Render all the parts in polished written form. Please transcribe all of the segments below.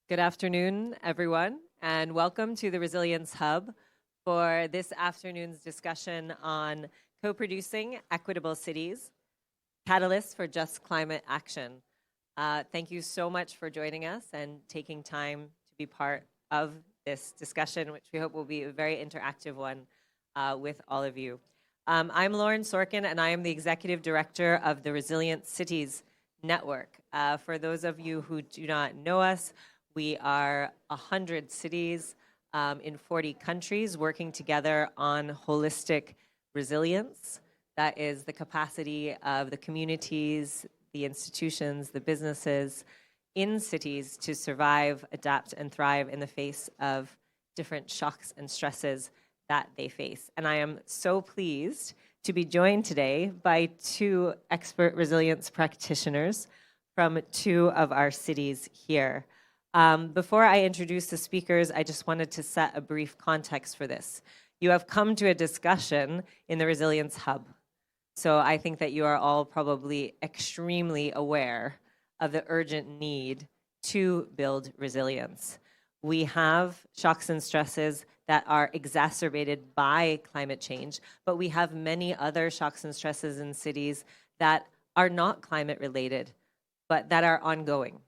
Good afternoon, everyone, and welcome to the Resilience Hub for this afternoon's discussion on co-producing equitable cities, catalysts for just climate action. Thank you so much for joining us and taking time to be part of this discussion, which we hope will be a very interactive one with all of you. I'm Lauren Sorkin, and I am the Executive Director of the Resilient Cities Network. For those of you who do not know us, we are 100 cities in 40 countries working together on holistic resilience. That is the capacity of the communities, the institutions, the businesses in cities to survive, adapt, and thrive in the face of different shocks and stresses that they face. And I am so pleased to be joined today by two expert resilience practitioners from two of our cities here. Before I introduce the speakers, I just wanted to set a brief context for this. You have come to a discussion in the Resilience Hub. So I think that you are all probably extremely aware of the urgent need to build resilience. We have shocks and stresses that are exacerbated by climate change, but we have many other shocks and stresses in cities that are not climate related, but that are ongoing.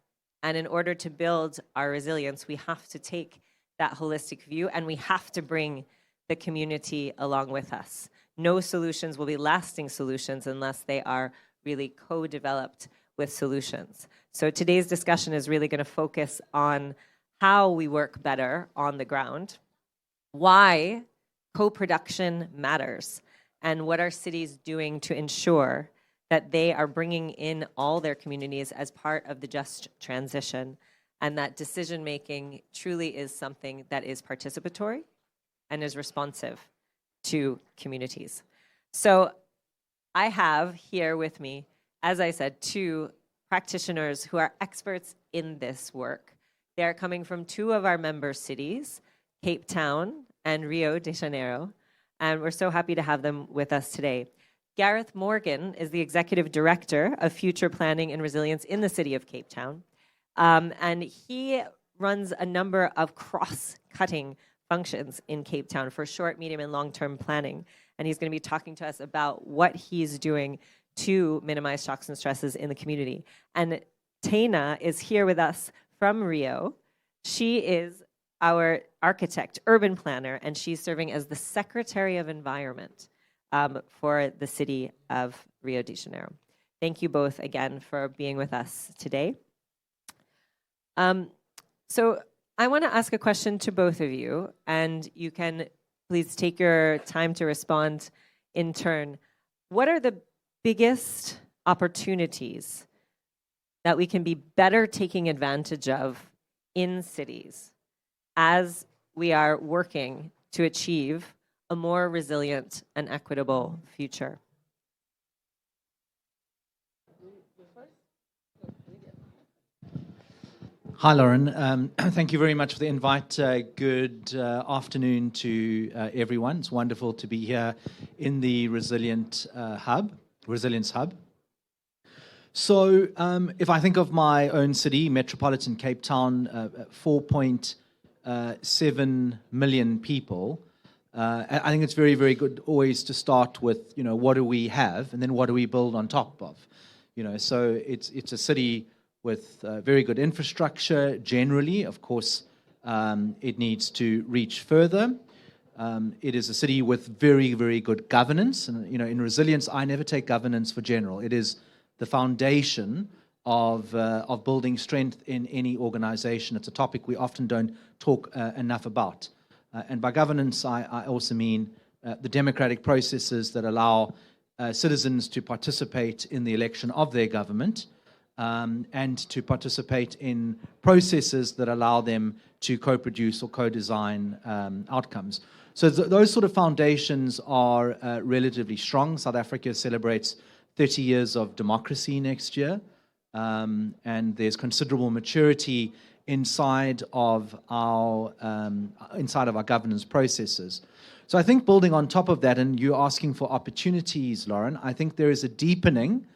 And in order to build our resilience, we have to take that holistic view and we have to bring the community along with us. No solutions will be lasting solutions unless they are really co-developed with solutions. So today's discussion is really going to focus on how we work better on the ground, why co-production matters, and what are cities doing to ensure that they are bringing in all their communities as part of the just transition, and that decision-making truly is something that is participatory and is responsive to communities. So I have here with me, as I said, two practitioners who are experts in this work. They are coming from two of our member cities, Cape Town and Rio de Janeiro, and we're so happy to have them with us today. Gareth Morgan is the Executive Director of Future Planning and Resilience in the city of Cape Town. And he runs a number of cross-cutting functions in Cape Town for short, medium, and long-term planning. And he's going to be talking to us about what he's doing to minimize shocks and stresses in the community. And Tana is here with us from Rio. She is our architect, urban planner, and she's serving as the Secretary of Environment for the city of Rio de Janeiro. Thank you both again for being with us today. So I want to ask a question to both of you, and you can please take your time to respond in turn. What are the biggest opportunities that we can be better taking advantage of in cities as we are working to achieve a more resilient and equitable future? Hi, Lauren. Thank you very much for the invite. Good afternoon to everyone. It's wonderful to be here in the Resilience Hub. So if I think of my own city, metropolitan Cape Town, 4.7 million people, I think it's very, very good always to start with, what do we have, and then what do we build on top of? So it's a city with very good infrastructure generally. Of course, it needs to reach further. It is a city with very, very good governance. And, in resilience, I never take governance for general. It is the foundation of building strength in any organization. It's a topic we often don't talk enough about. And by governance, I also mean the democratic processes that allow citizens to participate in the election of their government, and to participate in processes that allow them to co-produce or co-design outcomes. So those sort of foundations are relatively strong. South Africa celebrates 30 years of democracy next year, and there's considerable maturity inside of our governance processes. So I think building on top of that, and you're asking for opportunities, Lauren, I think there is a deepening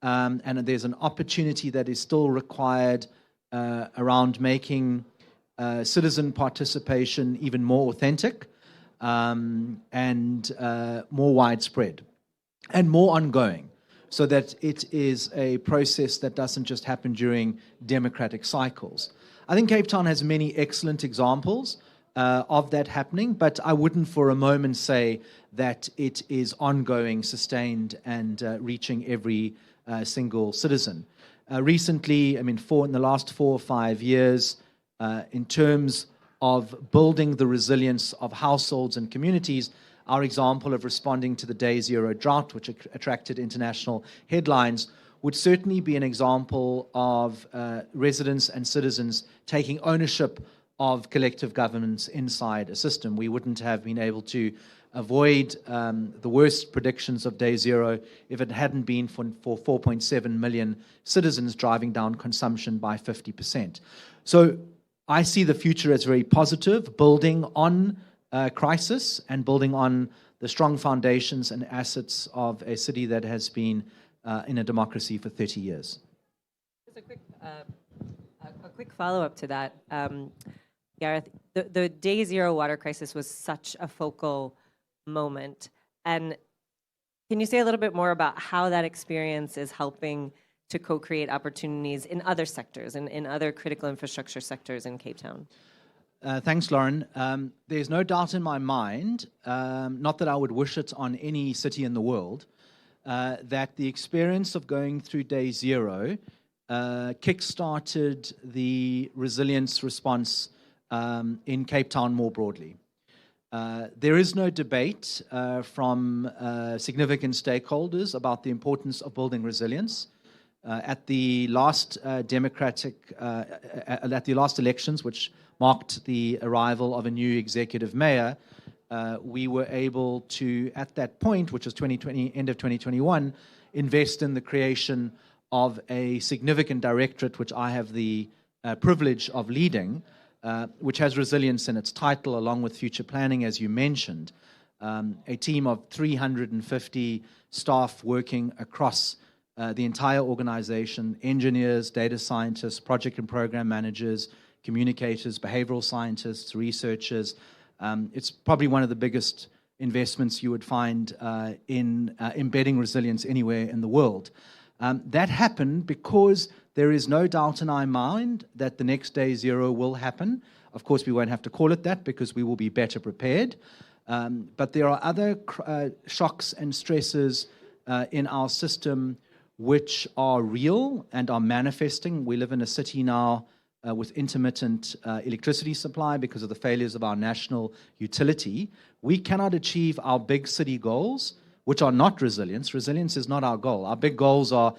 and there's an opportunity that is still required around making citizen participation even more authentic and more widespread and more ongoing, so that it is a process that doesn't just happen during democratic cycles. I think Cape Town has many excellent examples of that happening, but I wouldn't for a moment say that it is ongoing, sustained, and reaching every single citizen. Recently, in the last 4 or 5 years, in terms of building the resilience of households and communities, our example of responding to the Day Zero drought, which attracted international headlines, would certainly be an example of residents and citizens taking ownership of collective governance inside a system. We wouldn't have been able to avoid the worst predictions of Day Zero if it hadn't been for 4.7 million citizens driving down consumption by 50%. So I see the future as very positive, building on crisis and building on the strong foundations and assets of a city that has been in a democracy for 30 years. Just a quick follow-up to that. Gareth, the Day Zero water crisis was such a focal moment. And can you say a little bit more about how that experience is helping to co-create opportunities in other sectors, in other critical infrastructure sectors in Cape Town? Thanks, Lauren. There's no doubt in my mind, not that I would wish it on any city in the world, that the experience of going through Day Zero kick-started the resilience response in Cape Town more broadly. There is no debate from significant stakeholders about the importance of building resilience. At the last at the last elections, which marked the arrival of a new executive mayor, we were able to, at that point, which was 2020, end of 2021, invest in the creation of a significant directorate, which I have the privilege of leading, which has resilience in its title, along with future planning, as you mentioned. A team of 350 staff working across the entire organization: engineers, data scientists, project and program managers, communicators, behavioral scientists, researchers. It's probably one of the biggest investments you would find in embedding resilience anywhere in the world. That happened because there is no doubt in our mind that the next Day Zero will happen. Of course, we won't have to call it that because we will be better prepared. But there are other shocks and stresses in our system which are real and are manifesting. We live in a city now with intermittent electricity supply because of the failures of our national utility. We cannot achieve our big city goals, which are not resilience. Resilience is not our goal. Our big goals are,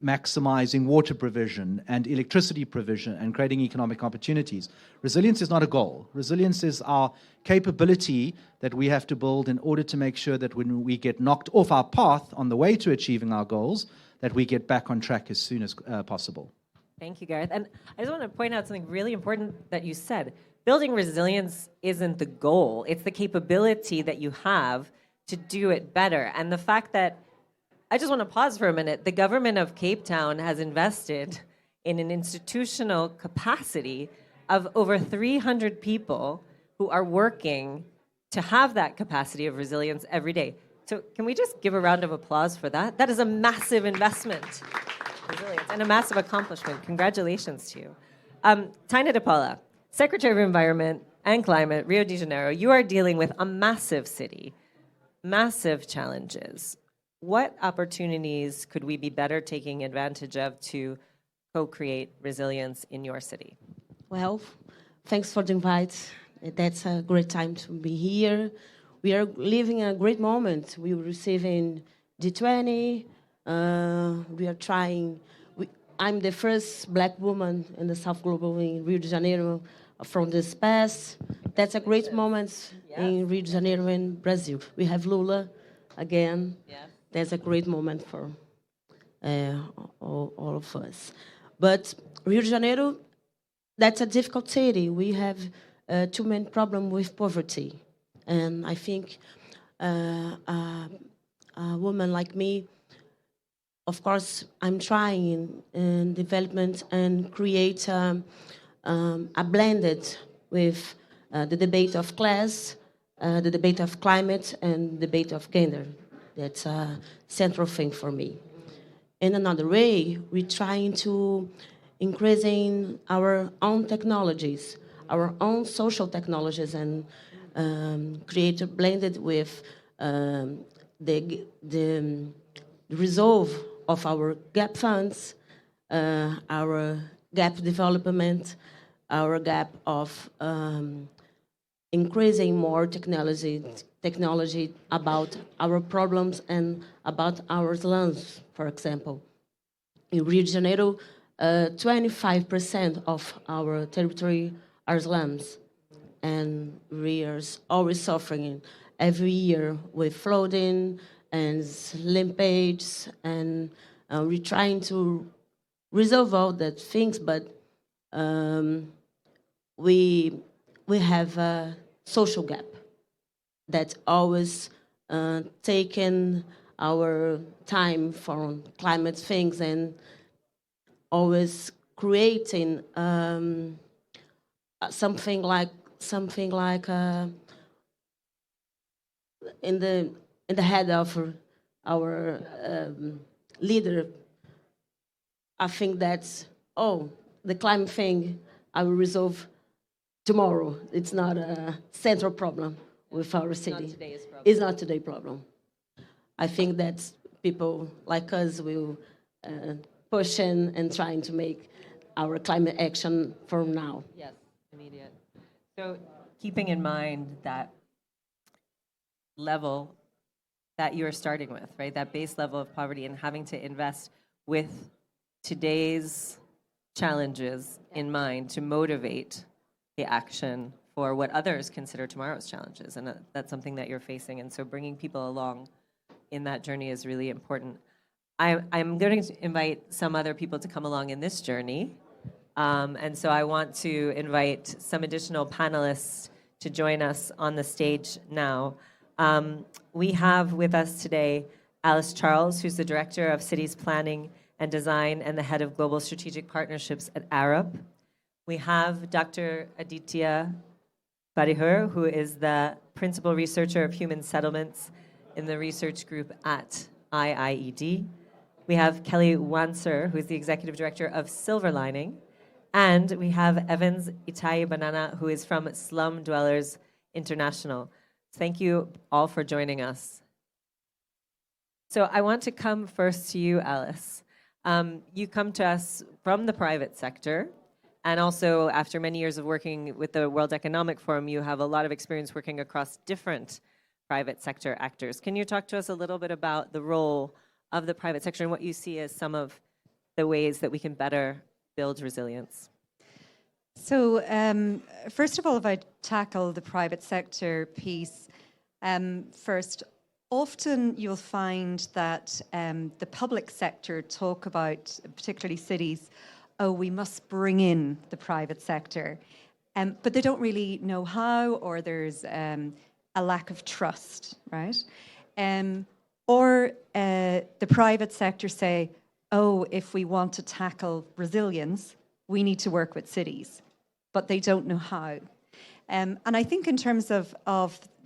maximizing water provision and electricity provision and creating economic opportunities. Resilience is not a goal. Resilience is our capability that we have to build in order to make sure that when we get knocked off our path on the way to achieving our goals, that we get back on track as soon as possible. Thank you, Gareth. And I just want to point out something really important that you said. Building resilience isn't the goal. It's the capability that you have to do it better. And the fact that, I just want to pause for a minute, the government of Cape Town has invested in an institutional capacity of over 300 people who are working to have that capacity of resilience every day. So can we just give a round of applause for that? That is a massive investment, resilience, and a massive accomplishment. Congratulations to you. Taina de Paula, Secretary of Environment and Climate, Rio de Janeiro, you are dealing with a massive city, massive challenges. What opportunities could we be better taking advantage of to co-create resilience in your city? Well, thanks for the invite. That's a great time to be here. We are living a great moment. We are receiving G20. We are trying. I'm the first Black woman in the South Global in Rio de Janeiro from this past. That's a great moment in Rio de Janeiro and Brazil. We have Lula again. Yeah. That's a great moment for all of us. But Rio de Janeiro, that's a difficult city. We have two main problems with poverty. And I think a woman like me, of course, I'm trying in development and create are blended with the debate of class, the debate of climate, and the debate of gender. That's a central thing for me. In another way, we're trying to increasing our own technologies, our own social technologies, and create a blended with the resolve of our gap funds, our gap development, our gap of increasing more technology about our problems and about our lands, for example. In Rio de Janeiro, 25% of our territory are slums, and we are always suffering every year with flooding and limpage, and we're trying to resolve all that things, but we have a social gap that always taken our time for climate things and always creating something like in the head of our leader. I think that's the climate thing I will resolve tomorrow. It's not a central problem with our city. Not today's problem. It's not today's problem. I think that people like us will push in and trying to make our climate action from now. Yes, immediate. So keeping in mind that level that you're starting with, right? That base level of poverty and having to invest with today's challenges in mind to motivate the action for what others consider tomorrow's challenges. And that's something that you're facing. And so bringing people along in that journey is really important. I'm going to invite some other people to come along in this journey. And so I want to invite some additional panelists to join us on the stage now. We have with us today Alice Charles, who's the Director of Cities Planning and Design and the Head of Global Strategic Partnerships at Arup. We have Dr. Aditya Parihar, who is the Principal Researcher of Human Settlements in the research group at IIED. We have Kelly Wanser, who is the Executive Director of Silver Lining. And we have Evans Itai Banana, who is from Slum Dwellers International. Thank you all for joining us. So I want to come first to you, Alice. You come to us from the private sector, and also after many years of working with the World Economic Forum, you have a lot of experience working across different private sector actors. Can you talk to us a little bit about the role of the private sector and what you see as some of the ways that we can better build resilience? So first of all, if I tackle the private sector piece first, often you'll find that the public sector talk about, particularly cities, we must bring in the private sector. But they don't really know how, or there's a lack of trust, right? Or the private sector say, if we want to tackle resilience, we need to work with cities, but they don't know how. And I think in terms of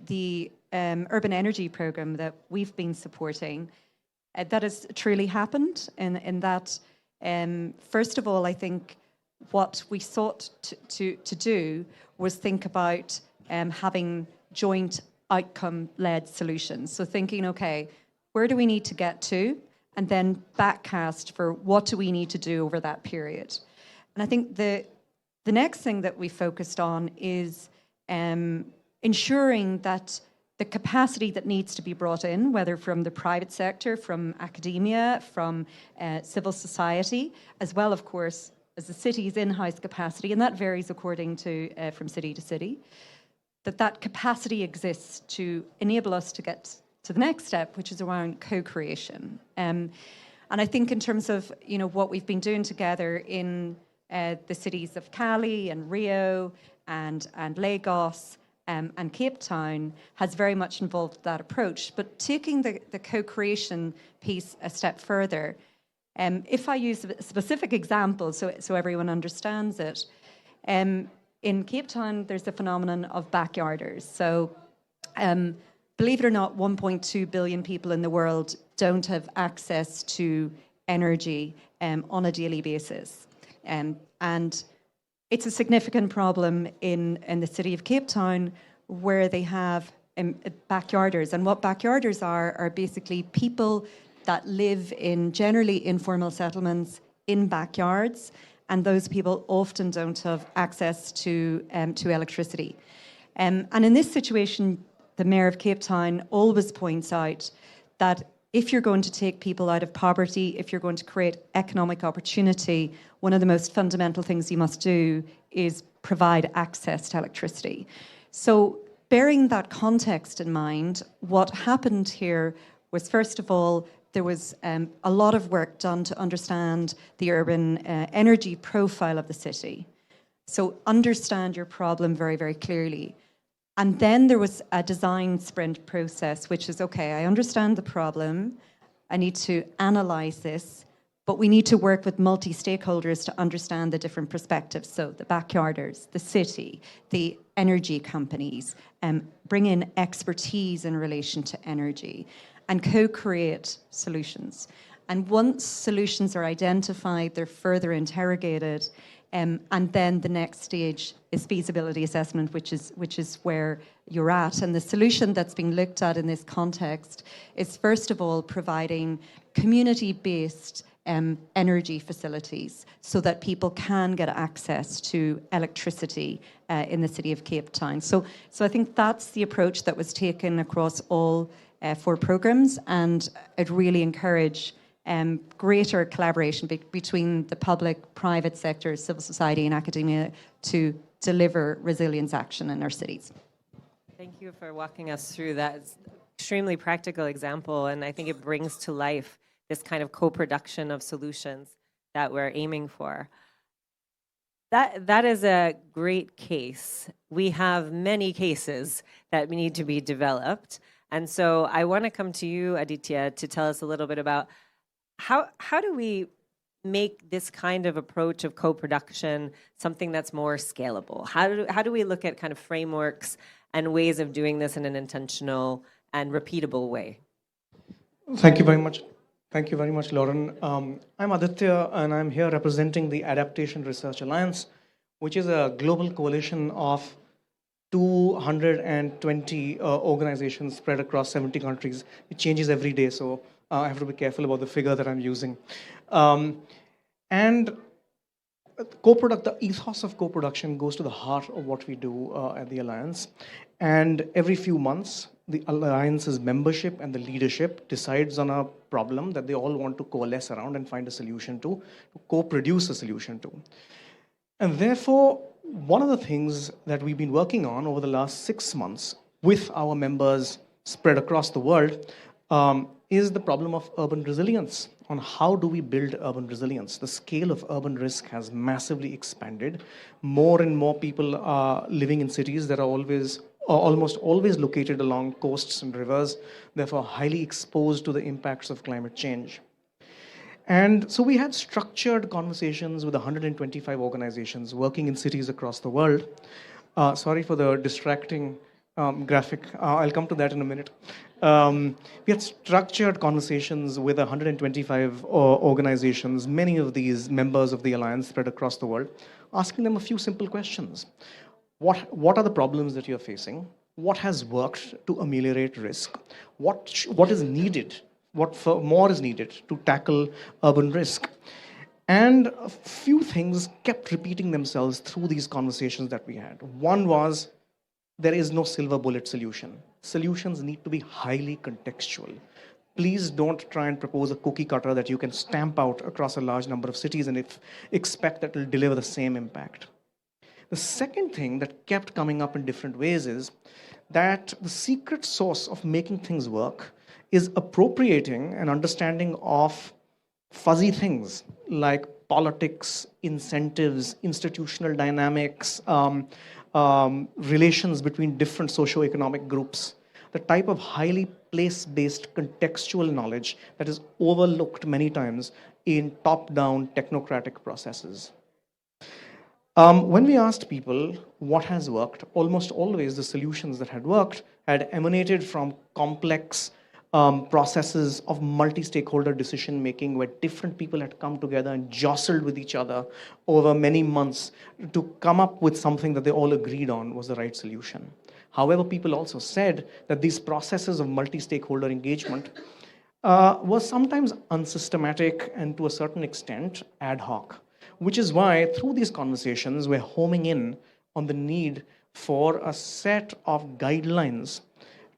the urban energy program that we've been supporting, that has truly happened in that, first of all, I think what we sought to do was think about having joint outcome-led solutions. So thinking, okay, where do we need to get to? And then backcast for what do we need to do over that period. And I think the next thing that we focused on is ensuring that the capacity that needs to be brought in, whether from the private sector, from academia, from civil society, as well, of course, as the city's in-house capacity, and that varies according to from city to city, that capacity exists to enable us to get to the next step, which is around co-creation. And I think in terms of what we've been doing together in the cities of Cali and Rio and Lagos and Cape Town has very much involved that approach. But taking the co-creation piece a step further, if I use a specific example so everyone understands it, In Cape Town, there's the phenomenon of backyarders. So believe it or not, 1.2 billion people in the world don't have access to energy on a daily basis. And it's a significant problem in the city of Cape Town, where they have backyarders. And what backyarders are basically people that live in generally informal settlements in backyards, and those people often don't have access to electricity. And in this situation, the Mayor of Cape Town always points out that if you're going to take people out of poverty, if you're going to create economic opportunity, one of the most fundamental things you must do is provide access to electricity. So bearing that context in mind, what happened here was, first of all, there was a lot of work done to understand the urban energy profile of the city. So understand your problem very, very clearly. And then there was a design sprint process, which is, okay, I understand the problem, I need to analyze this, but we need to work with multi-stakeholders to understand the different perspectives. So the backyarders, the city, the energy companies, bring in expertise in relation to energy, and co-create solutions. And once solutions are identified, they're further interrogated, and then the next stage is feasibility assessment, which is where you're at. And the solution that's being looked at in this context is, first of all, providing community-based energy facilities so that people can get access to electricity in the city of Cape Town. So I think that's the approach that was taken across all 4 programs, and I'd really encourage greater collaboration between the public, private sector, civil society and academia to deliver resilience action in our cities. Thank you for walking us through that extremely practical example, and I think it brings to life this kind of co-production of solutions that we're aiming for. That is a great case. We have many cases that need to be developed, and so I want to come to you, Aditya, to tell us a little bit about how do we make this kind of approach of co-production something that's more scalable? How do we look at kind of frameworks and ways of doing this in an intentional and repeatable way? Thank you very much. Thank you very much, Lauren. I'm Aditya, and I'm here representing the Adaptation Research Alliance, which is a global coalition of 220 organizations spread across 70 countries. It changes every day, so I have to be careful about the figure that I'm using. And the ethos of co-production goes to the heart of what we do at the Alliance. And every few months, the Alliance's membership and the leadership decides on a problem that they all want to coalesce around and find a solution to co-produce a solution to. And therefore, one of the things that we've been working on over the last 6 months with our members spread across the world is the problem of urban resilience. On how do we build urban resilience? The scale of urban risk has massively expanded. More and more people are living in cities that are almost always located along coasts and rivers, therefore highly exposed to the impacts of climate change. And so we had structured conversations with 125 organizations working in cities across the world. Sorry for the distracting graphic. I'll come to that in a minute. We had structured conversations with 125 organizations, many of these members of the Alliance spread across the world, asking them a few simple questions. What are the problems that you're facing? What has worked to ameliorate risk? What is needed? What more is needed to tackle urban risk? And a few things kept repeating themselves through these conversations that we had. One was, there is no silver bullet solution. Solutions need to be highly contextual. Please don't try and propose a cookie cutter that you can stamp out across a large number of cities and expect that it will deliver the same impact. The second thing that kept coming up in different ways is that the secret sauce of making things work is appropriating an understanding of fuzzy things like politics, incentives, institutional dynamics, relations between different socioeconomic groups, the type of highly place-based contextual knowledge that is overlooked many times in top-down technocratic processes. When we asked people what has worked, almost always the solutions that had worked had emanated from complex processes of multi-stakeholder decision making where different people had come together and jostled with each other over many months to come up with something that they all agreed on was the right solution. However, people also said that these processes of multi-stakeholder engagement was sometimes unsystematic and to a certain extent ad hoc, which is why through these conversations we're homing in on the need for a set of guidelines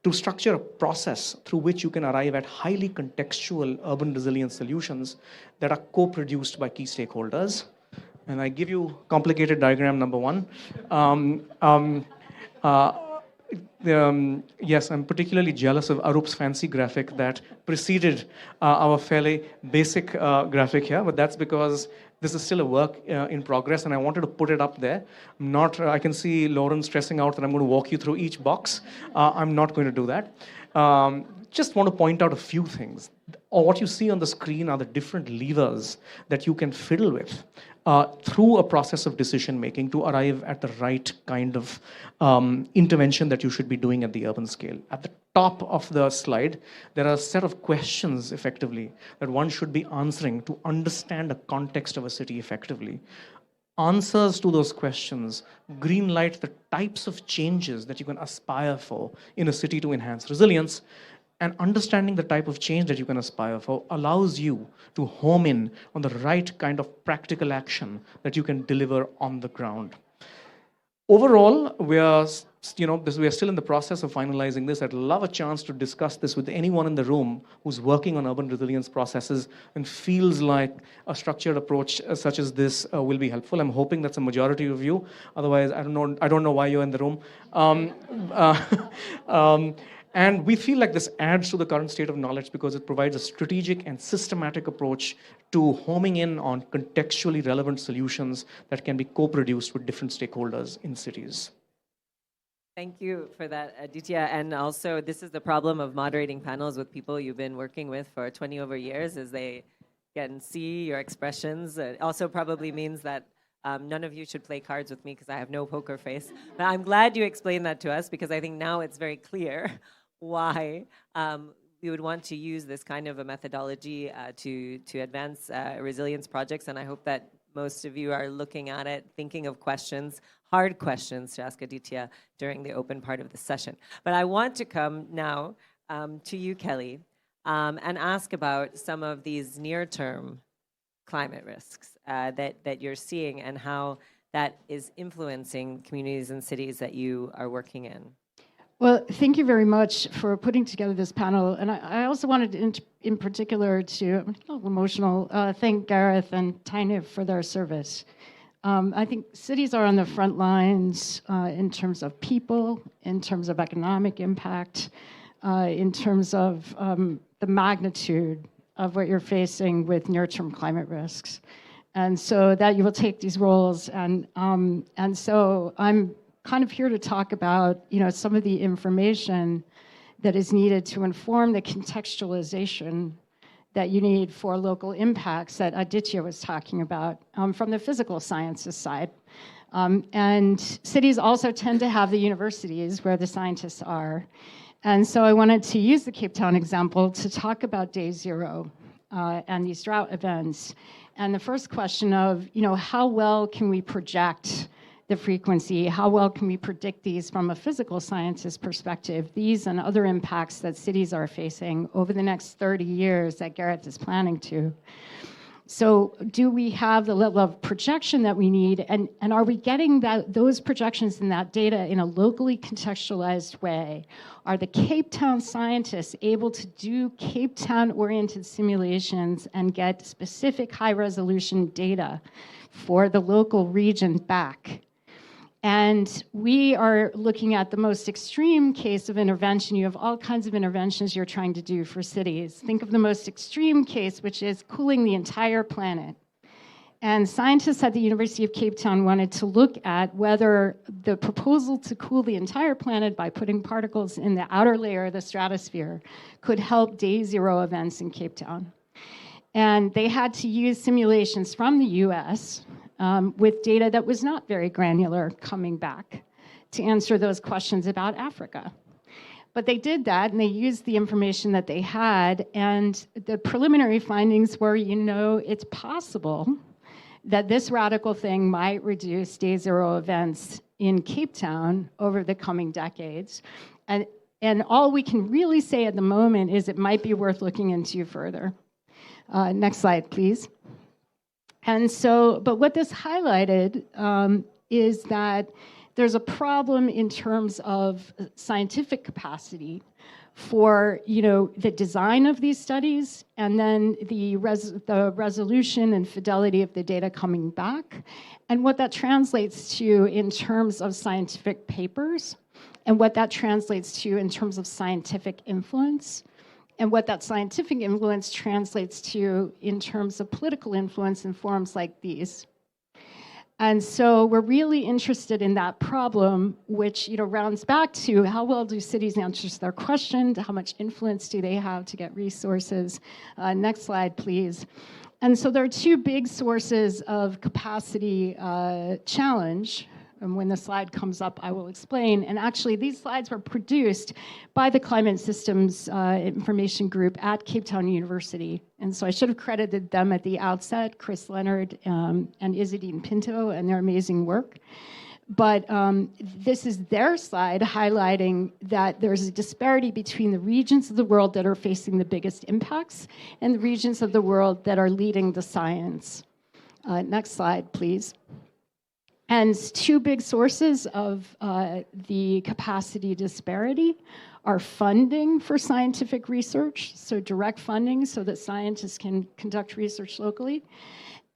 to structure a process through which you can arrive at highly contextual urban resilience solutions that are co-produced by key stakeholders. And I give you complicated diagram number one. Uh, yes, I'm particularly jealous of Arup's fancy graphic that preceded our fairly basic graphic here, but that's because this is still a work in progress, and I wanted to put it up there. I can see Lauren stressing out that I'm going to walk you through each box. I'm not going to do that. Just want to point out a few things. What you see on the screen are the different levers that you can fiddle with through a process of decision making to arrive at the right kind of intervention that you should be doing at the urban scale. At the top of the slide, there are a set of questions, effectively, that one should be answering to understand the context of a city effectively. Answers to those questions greenlight the types of changes that you can aspire for in a city to enhance resilience. And understanding the type of change that you can aspire for allows you to home in on the right kind of practical action that you can deliver on the ground. Overall, we are still in the process of finalizing this. I'd love a chance to discuss this with anyone in the room who's working on urban resilience processes and feels like a structured approach such as this will be helpful. I'm hoping that's a majority of you. Otherwise, I don't know why you're in the room. And we feel like this adds to the current state of knowledge because it provides a strategic and systematic approach to homing in on contextually relevant solutions that can be co-produced with different stakeholders in cities. Thank you for that, Aditya. And also, this is the problem of moderating panels with people you've been working with for 20 over years, is they can see your expressions. It also probably means that none of you should play cards with me because I have no poker face. But I'm glad you explained that to us because I think now it's very clear why we would want to use this kind of a methodology to advance resilience projects. And I hope that most of you are looking at it, thinking of questions, hard questions to ask Aditya during the open part of the session. But I want to come now to you, Kelly, and ask about some of these near-term climate risks that you're seeing and how that is influencing communities and cities that you are working in. Well, thank you very much for putting together this panel. And I also wanted in particular to, I'm a little emotional, thank Gareth and Tainif for their service. I think cities are on the front lines in terms of people, in terms of economic impact, in terms of the magnitude of what you're facing with near-term climate risks. And so that you will take these roles. And so I'm kind of here to talk about, some of the information that is needed to inform the contextualization that you need for local impacts that Aditya was talking about from the physical sciences side. And cities also tend to have the universities where the scientists are. And so I wanted to use the Cape Town example to talk about day zero and these drought events. And the first question of, how well can we project the frequency? How well can we predict these from a physical sciences perspective, these and other impacts that cities are facing over the next 30 years that Gareth is planning to? So do we have the level of projection that we need? And are we getting those projections and that data in a locally contextualized way? Are the Cape Town scientists able to do Cape Town-oriented simulations and get specific high-resolution data for the local region back? And we are looking at the most extreme case of intervention. You have all kinds of interventions you're trying to do for cities. Think of the most extreme case, which is cooling the entire planet. And scientists at the University of Cape Town wanted to look at whether the proposal to cool the entire planet by putting particles in the outer layer of the stratosphere could help day zero events in Cape Town. And they had to use simulations from the US with data that was not very granular coming back to answer those questions about Africa. But they did that, and they used the information that they had, and the preliminary findings were, it's possible that this radical thing might reduce day zero events in Cape Town over the coming decades. And all we can really say at the moment is it might be worth looking into further. Next slide, please. And so, but what this highlighted is that there's a problem in terms of scientific capacity for the design of these studies, and then the resolution and fidelity of the data coming back, and what that translates to in terms of scientific papers, and what that translates to in terms of scientific influence, and what that scientific influence translates to in terms of political influence in forums like these. And so we're really interested in that problem, which rounds back to how well do cities answer their question, how much influence do they have to get resources. Next slide, please. And so there are two big sources of capacity challenge. And when the slide comes up, I will explain. And actually, these slides were produced by the Climate Systems Information Group at Cape Town University. And so I should have credited them at the outset, Chris Leonard and Isadine Pinto, and their amazing work. But this is their slide highlighting that there's a disparity between the regions of the world that are facing the biggest impacts and the regions of the world that are leading the science. Next slide, please. And two big sources of the capacity disparity are funding for scientific research, so direct funding so that scientists can conduct research locally,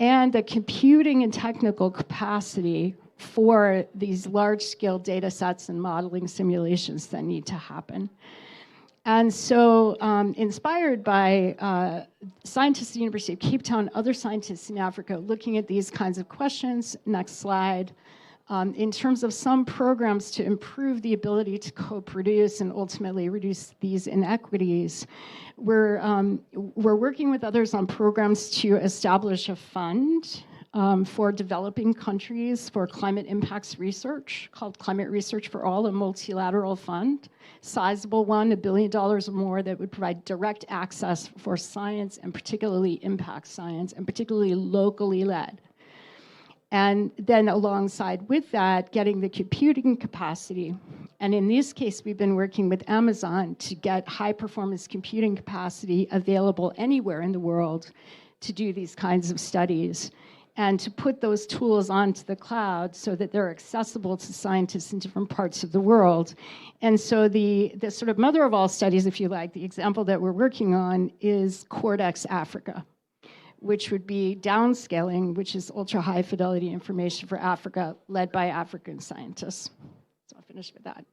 and the computing and technical capacity for these large-scale data sets and modeling simulations that need to happen. And so, inspired by scientists at the University of Cape Town, other scientists in Africa looking at these kinds of questions, next slide, in terms of some programs to improve the ability to co-produce and ultimately reduce these inequities, we're working with others on programs to establish a fund for developing countries for climate impacts research called Climate Research for All, a multilateral fund, sizable one, $1 billion or more, that would provide direct access for science, and particularly impact science, and particularly locally led. And then alongside with that, getting the computing capacity. And in this case, we've been working with Amazon to get high performance computing capacity available anywhere in the world to do these kinds of studies, and to put those tools onto the cloud so that they're accessible to scientists in different parts of the world. And so the sort of mother of all studies, if you like, the example that we're working on is Cordex Africa, which would be downscaling, which is ultra-high fidelity information for Africa, led by African scientists. So I'll finish with that.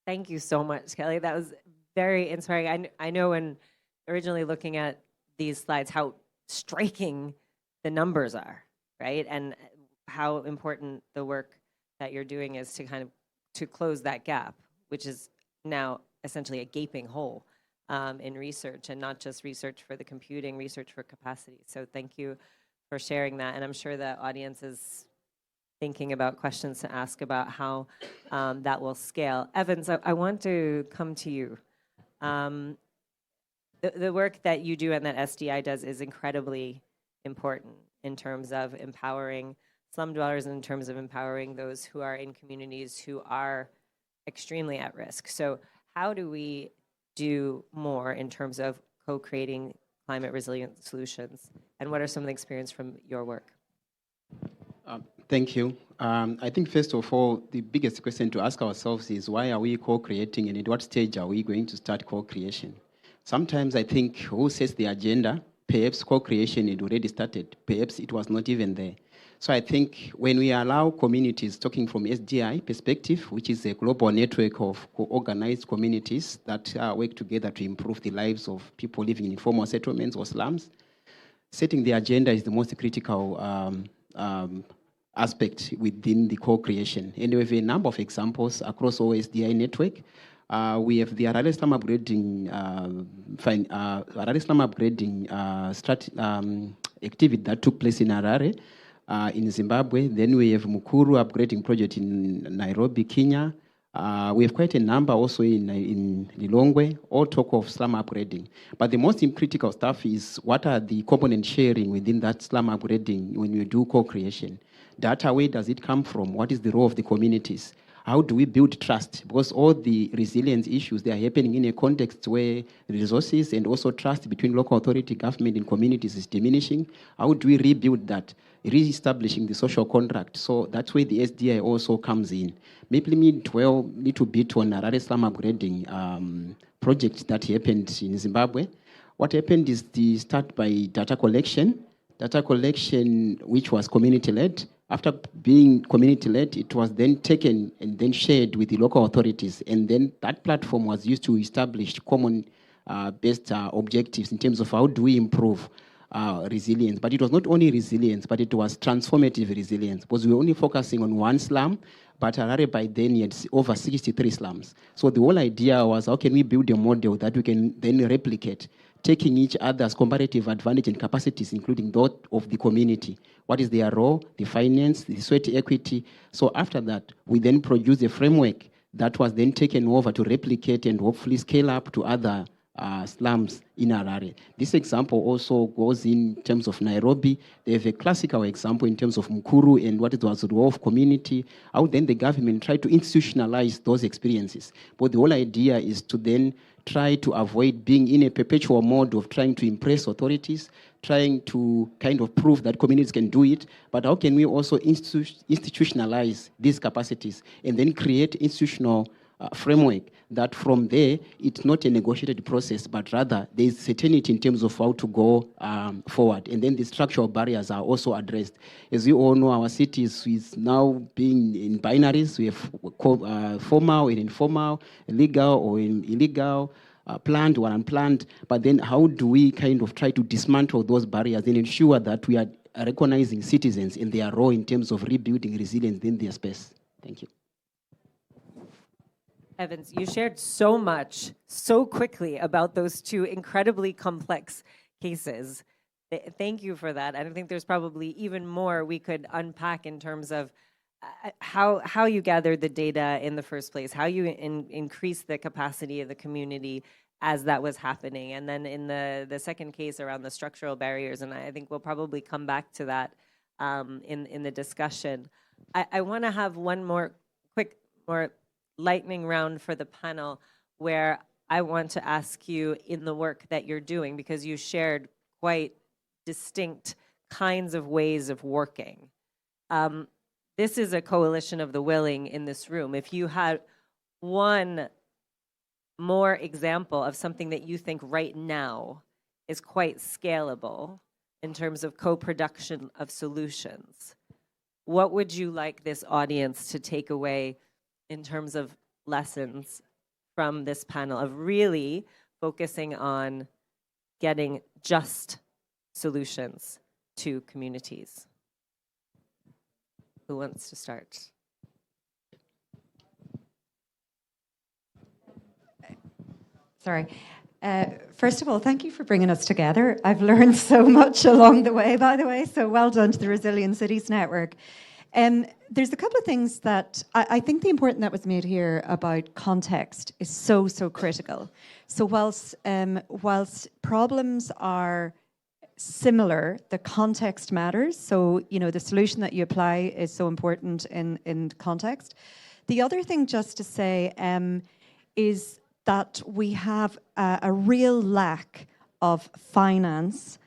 Thank you so much, Kelly. That was very inspiring. I know when originally looking at these slides, how striking the numbers are, right? And how important the work that you're doing is to kind of to close that gap, which is now essentially a gaping hole in research, and not just research for the computing, research for capacity. So thank you for sharing that. And I'm sure the audience is thinking about questions to ask about how that will scale. Evans, I want to come to you. The work that you do and that SDI does is incredibly important in terms of empowering slum dwellers, and in terms of empowering those who are in communities who are extremely at risk. So how do we do more in terms of co-creating climate resilient solutions? And what are some of the experience from your work? Thank you. I think first of all, the biggest question to ask ourselves is, why are we co-creating, and at what stage are we going to start co-creation? Sometimes I think who sets the agenda, perhaps co-creation had already started, perhaps it was not even there. So I think when we allow communities, talking from SDI perspective, which is a global network of organized communities that work together to improve the lives of people living in informal settlements or slums, setting the agenda is the most critical aspect within the co-creation. And we have a number of examples across our SDI network. We have the Harare Slum Upgrading activity that took place in Harare, in Zimbabwe. Then we have Mukuru upgrading project in Nairobi, Kenya. We have quite a number also in Lilongwe, all talk of slum upgrading. But the most critical stuff is what are the component sharing within that slum upgrading when you do co-creation. Data, where does it come from? What is the role of the communities? How do we build trust? Because all the resilience issues, they are happening in a context where resources and also trust between local authority, government, and communities is diminishing. How do we rebuild that? Re-establishing the social contract. So that's where the SDI also comes in. Maybe me dwell a little bit on Harare slum upgrading project that happened in Zimbabwe. What happened is the start by data collection, which was community-led. After being community-led, it was then taken and then shared with the local authorities. And then that platform was used to establish common based objectives in terms of how do we improve resilience. But it was not only resilience, but it was transformative resilience, because we were only focusing on one slum, but Harare by then had over 63 slums. So the whole idea was, how can we build a model that we can then replicate, taking each other's comparative advantage and capacities, including that of the community. What is their role, the finance, the sweat equity. So after that, we then produced a framework that was then taken over to replicate and hopefully scale up to other slums in Harare. This example also goes in terms of Nairobi. They have a classical example in terms of Mukuru and what it was the role of community, how then the government tried to institutionalize those experiences. But the whole idea is to then try to avoid being in a perpetual mode of trying to impress authorities, trying to kind of prove that communities can do it, but how can we also institutionalize these capacities and then create institutional framework that from there, it's not a negotiated process, but rather there's certainty in terms of how to go forward. And then the structural barriers are also addressed. As you all know, our cities is now being in binaries. We have formal and informal, legal or illegal, planned or unplanned. But then how do we kind of try to dismantle those barriers and ensure that we are recognizing citizens in their role in terms of rebuilding resilience in their space? Thank you. Evans, you shared so much so quickly about those two incredibly complex cases. Thank you for that. I don't think there's probably even more we could unpack in terms of how you gathered the data in the first place, how you increased the capacity of the community as that was happening. And then in the second case around the structural barriers, and I think we'll probably come back to that in the discussion. I want to have one more lightning round for the panel, where I want to ask you in the work that you're doing, because you shared quite distinct kinds of ways of working. This is a coalition of the willing in this room. If you had one more example of something that you think right now is quite scalable in terms of co-production of solutions, what would you like this audience to take away in terms of lessons from this panel of really focusing on getting just solutions to communities? Who wants to start? Sorry. First of all, thank you for bringing us together. I've learned so much along the way, by the way, so well done to the Resilient Cities Network. There's a couple of things that I think the important that was made here about context is so critical. So whilst problems are similar, the context matters. So, you know, the solution that you apply is so important in context. The other thing just to say is that we have a real lack of finance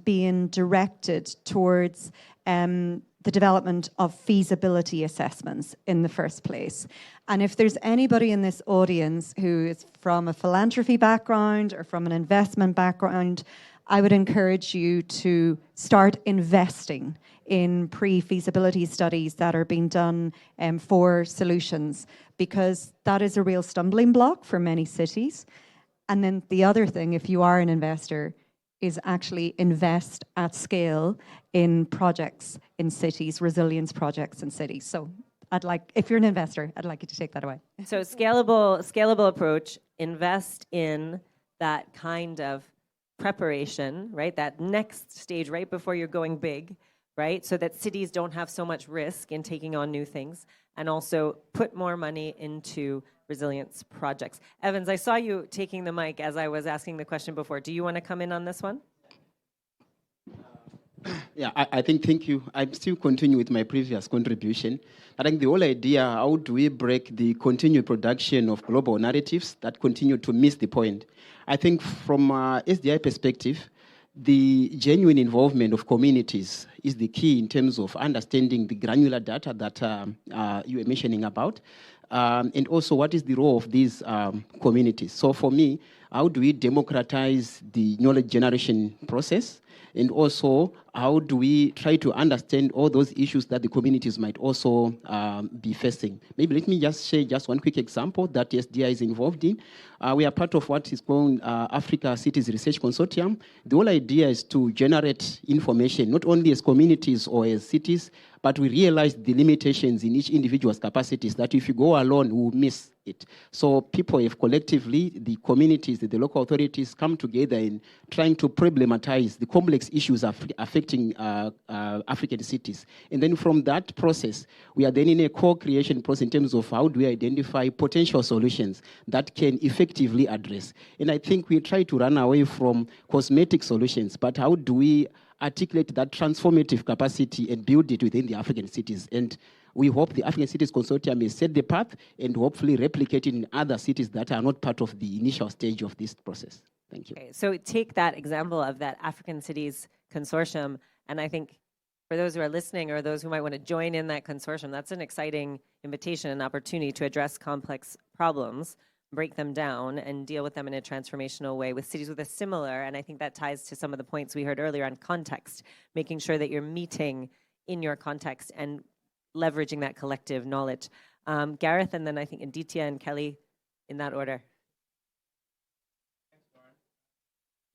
being directed towards the development of feasibility assessments in the first place. And if there's anybody in this audience who is from a philanthropy background or from an investment background, I would encourage you to start investing in pre-feasibility studies that are being done for solutions, because that is a real stumbling block for many cities. And then the other thing, if you are an investor, is actually invest at scale in projects in cities, resilience projects in cities. So if you're an investor, I'd like you to take that away. So scalable approach, invest in that kind of preparation, right? That next stage right before you're going big, right? So that cities don't have so much risk in taking on new things, and also put more money into resilience projects. Evans, I saw you taking the mic as I was asking the question before. Do you want to come in on this one? Yeah, I think, thank you. I still continue with my previous contribution. I think the whole idea, how do we break the continued production of global narratives that continue to miss the point? I think from SDI perspective, the genuine involvement of communities is the key in terms of understanding the granular data that you were mentioning about. And also, what is the role of these communities? So for me, how do we democratize the knowledge generation process? And also, how do we try to understand all those issues that the communities might also be facing? Maybe let me just share just one quick example that SDI is involved in. We are part of what is called Africa Cities Research Consortium. The whole idea is to generate information, not only as communities or as cities, but we realize the limitations in each individual's capacities, that if you go alone, we will miss it. So people have collectively, the communities, the local authorities come together in trying to problematize the complex issues affecting African cities. And then from that process, we are then in a co-creation process in terms of how do we identify potential solutions that can effectively address. And I think we try to run away from cosmetic solutions, but how do we articulate that transformative capacity and build it within the African cities? And we hope the African Cities Consortium may set the path and hopefully replicate it in other cities that are not part of the initial stage of this process. Thank you. Okay, so take that example of that African Cities Consortium, and I think for those who are listening or those who might want to join in that consortium, that's an exciting invitation and opportunity to address complex problems, break them down, and deal with them in a transformational way with cities with a similar, and I think that ties to some of the points we heard earlier on context, making sure that you're meeting in your context and leveraging that collective knowledge. Gareth, and then I think Aditya and Kelly in that order.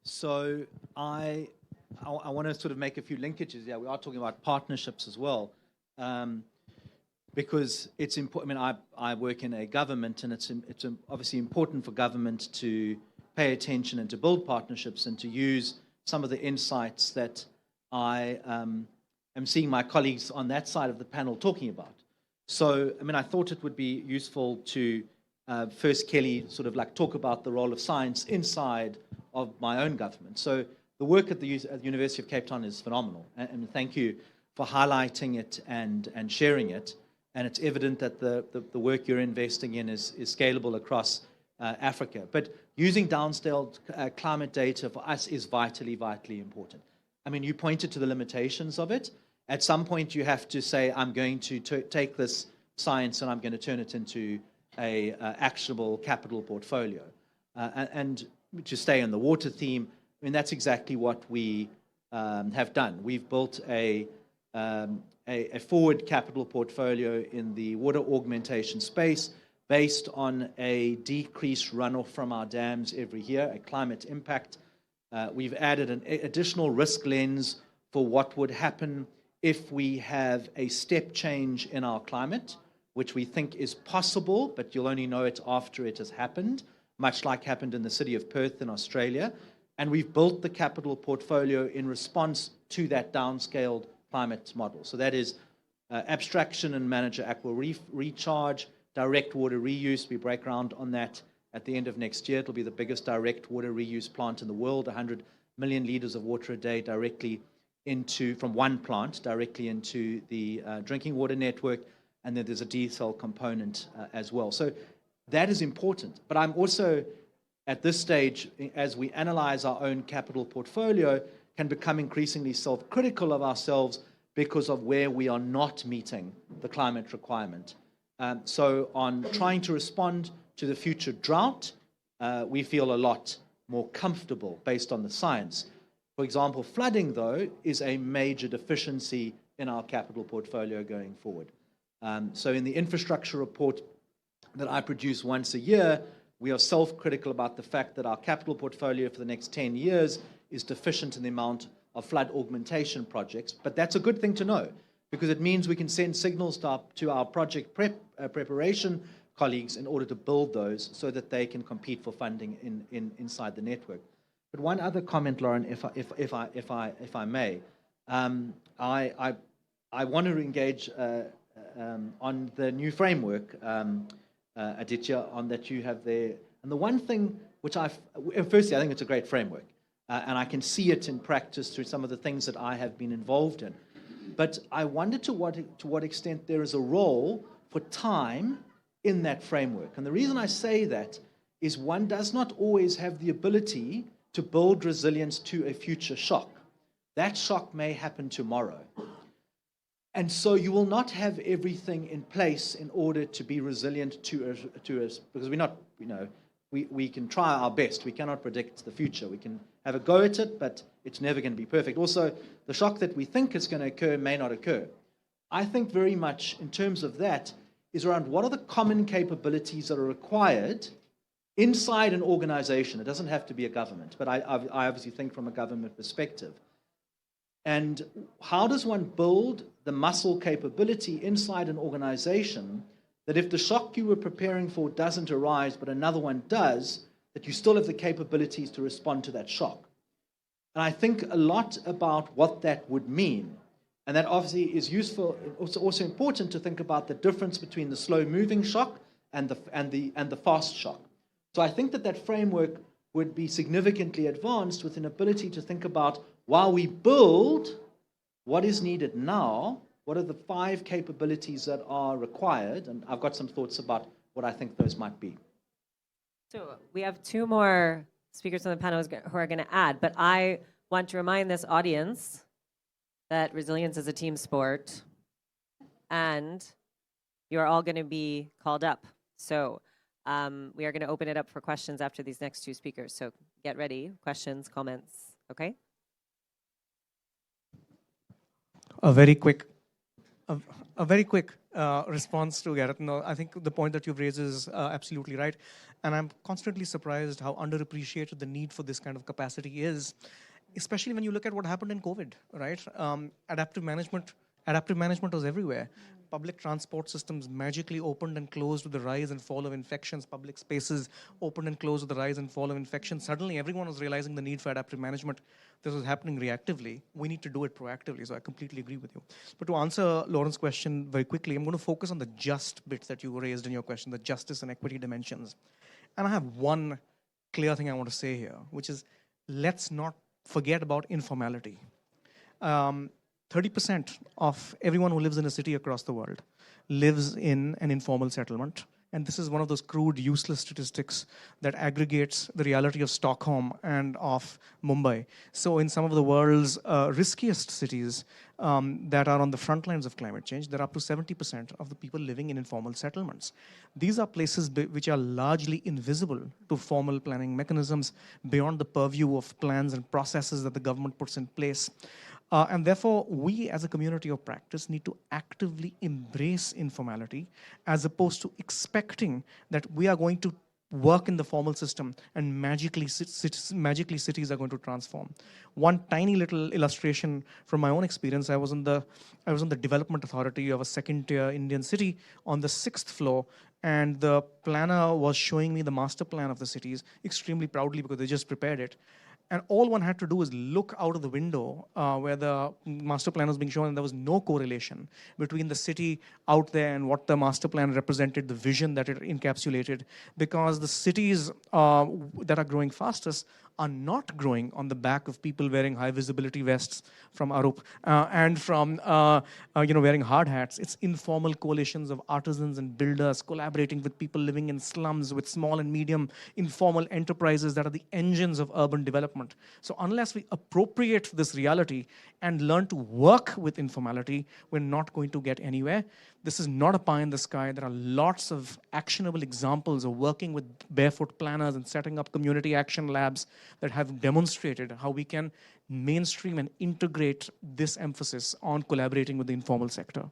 So I want to sort of make a few linkages. Yeah, we are talking about partnerships as well, because it's important. I mean, I work in a government, and it's obviously important for government to pay attention and to build partnerships and to use some of the insights that I am seeing my colleagues on that side of the panel talking about. So, I mean, I thought it would be useful to first, Kelly, sort of like talk about the role of science inside of my own government. So the work at the University of Cape Town is phenomenal, and thank you for highlighting it and sharing it. And it's evident that the work you're investing in is scalable across Africa. But using downscaled climate data for us is vitally, vitally important. I mean, you pointed to the limitations of it. At some point, you have to say, I'm going to take this science and I'm going to turn it into a actionable capital portfolio. And to stay on the water theme, I mean, that's exactly what we have done. We've built a forward capital portfolio in the water augmentation space based on a decreased runoff from our dams every year, a climate impact. We've added an additional risk lens for what would happen if we have a step change in our climate, which we think is possible, but you'll only know it after it has happened, much like happened in the city of Perth in Australia. And we've built the capital portfolio in response to that downscaled climate model. So that is abstraction and manager aqua recharge, direct water reuse. We break ground on that at the end of next year. It'll be the biggest direct water reuse plant in the world, 100 million liters of water a day directly from one plant directly into the drinking water network. And then there's a desal component as well. So that is important. But I'm also, at this stage, as we analyze our own capital portfolio, can become increasingly self-critical of ourselves because of where we are not meeting the climate requirement. So on trying to respond to the future drought, we feel a lot more comfortable based on the science. For example, flooding, though, is a major deficiency in our capital portfolio going forward. So in the infrastructure report that I produce once a year, we are self-critical about the fact that our capital portfolio for the next 10 years is deficient in the amount of flood augmentation projects. But that's a good thing to know, because it means we can send signals to our project preparation colleagues in order to build those so that they can compete for funding inside the network. But one other comment, Lauren, if I may, I want to engage on the new framework, Aditya, on that you have there. And the one thing which firstly, I think it's a great framework, and I can see it in practice through some of the things that I have been involved in. But I wonder to what extent there is a role for time in that framework. And the reason I say that is one does not always have the ability to build resilience to a future shock. That shock may happen tomorrow. And so you will not have everything in place in order to be resilient to us, because we're not, we can try our best. We cannot predict the future. We can have a go at it, but it's never going to be perfect. Also, the shock that we think is going to occur may not occur. I think very much in terms of that is around what are the common capabilities that are required inside an organization. It doesn't have to be a government, but I obviously think from a government perspective. And how does one build the muscle capability inside an organization that if the shock you were preparing for doesn't arise, but another one does, that you still have the capabilities to respond to that shock? And I think a lot about what that would mean. And that obviously is useful. It's also important to think about the difference between the slow-moving shock and the fast shock. So I think that framework would be significantly advanced with an ability to think about, while we build what is needed now, what are the 5 capabilities that are required? And I've got some thoughts about what I think those might be. So we have 2 more speakers on the panel who are going to add, but I want to remind this audience that resilience is a team sport, and you're all going to be called up. So we are going to open it up for questions after these next 2 speakers. So get ready. Questions, comments, okay? A very quick response to Gareth. No, I think the point that you've raised is absolutely right. And I'm constantly surprised how underappreciated the need for this kind of capacity is, especially when you look at what happened in COVID, right? Adaptive management was everywhere. Public transport systems magically opened and closed with the rise and fall of infections. Public spaces opened and closed with the rise and fall of infections. Suddenly, everyone was realizing the need for adaptive management. This was happening reactively. We need to do it proactively, so I completely agree with you. But to answer Lauren's question very quickly, I'm going to focus on the just bit that you raised in your question, the justice and equity dimensions. And I have one clear thing I want to say here, which is let's not forget about informality. 30% of everyone who lives in a city across the world lives in an informal settlement. And this is one of those crude, useless statistics that aggregates the reality of Stockholm and of Mumbai. So in some of the world's riskiest cities that are on the front lines of climate change, there are up to 70% of the people living in informal settlements. These are places which are largely invisible to formal planning mechanisms, beyond the purview of plans and processes that the government puts in place. And therefore, we as a community of practice need to actively embrace informality as opposed to expecting that we are going to work in the formal system and magically cities are going to transform. One tiny little illustration from my own experience, I was on the development authority of a second-tier Indian city on the 6th floor, and the planner was showing me the master plan of the cities extremely proudly because they just prepared it. And all one had to do was look out of the window where the master plan was being shown, and there was no correlation between the city out there and what the master plan represented, the vision that it encapsulated, because the cities that are growing fastest are not growing on the back of people wearing high visibility vests from Arup and from wearing hard hats. It's informal coalitions of artisans and builders collaborating with people living in slums, with small and medium informal enterprises that are the engines of urban development. So unless we appropriate this reality and learn to work with informality, we're not going to get anywhere. This is not a pie in the sky. There are lots of actionable examples of working with barefoot planners and setting up community action labs that have demonstrated how we can mainstream and integrate this emphasis on collaborating with the informal sector.